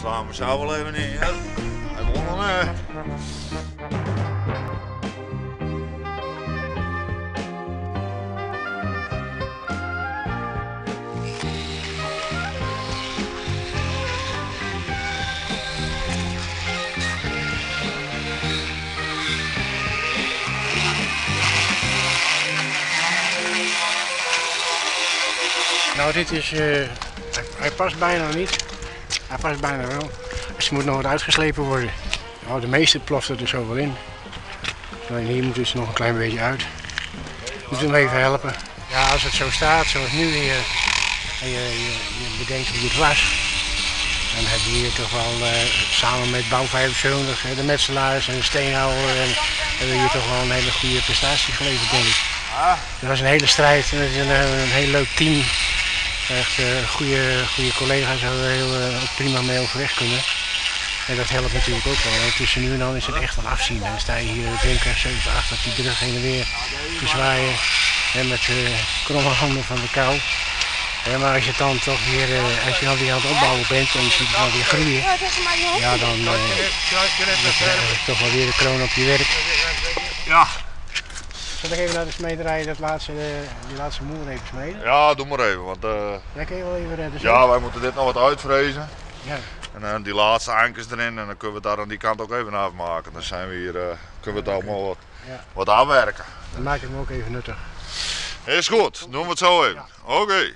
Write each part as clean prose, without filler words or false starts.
slaan we zo wel even in. Ja. Hij won dan. Nou, dit is, hij past bijna niet. Hij past bijna wel. Dus hij moet nog wat uitgeslepen worden. Nou, de meeste ploft er dus zo wel in. Alleen hier moet dus nog een klein beetje uit. Moet hem even helpen. Ja, als het zo staat, zoals nu weer, en je bedenkt hoe het was, dan heb je hier toch wel, samen met Bouw 75, de metselaars en de steenhouwer, hebben we hier toch wel een hele goede prestatie geleverd, denk ik. Het was een hele strijd en het is een heel leuk team. Echt goede collega's waar we ook prima mee overweg kunnen. En dat helpt natuurlijk ook wel. En tussen nu en dan is het echt een afzien. Dan sta je hier drinken 7, 8 op die brug heen en weer te zwaaien. En met kromme handen van de kou. Maar als je dan toch weer, als je dan weer aan het opbouwen bent en je ziet het dan weer groeien. Ja, dan krijg je toch wel weer de kroon op je werk. Ja. Zal ik even naar de smederij die laatste moer even smeden? Ja, doe maar even. Want, Jij kan je wel even redden. ja, wij moeten dit nog wat uitvrezen. Ja. En die laatste ankers erin en dan kunnen we het daar aan die kant ook even afmaken. Dan zijn we hier, kunnen we het allemaal wat aanwerken. Dan maak ik hem ook even nuttig. Is goed, doen we het zo even. Oké.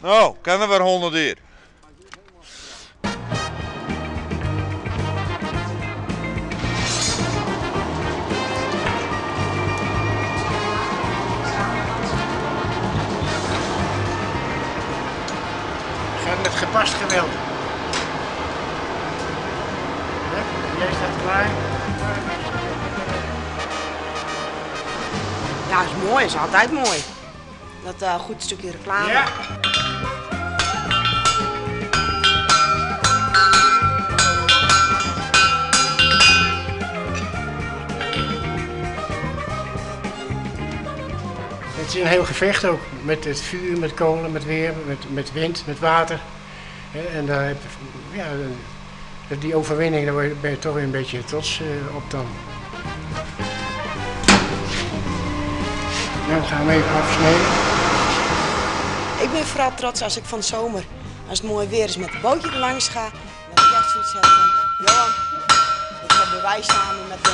Nou, kennen we er 100 hier. Gaat met gepast geweld. Ja, jij staat klaar. Ja, is mooi, is altijd mooi. Dat goed stukje reclame. Ja. Het is een heel gevecht ook, met het vuur, met kolen, met weer, met wind, met water. En daar heb je, ja, die overwinning, daar ben je toch weer een beetje trots op dan. Nou, dan gaan we even afsnijden. Ik ben vooral trots als ik van de zomer, als het mooi weer is, met het bootje er langs ga. Dat ik echt zoiets heb van, Johan, dat hebben wij samen met de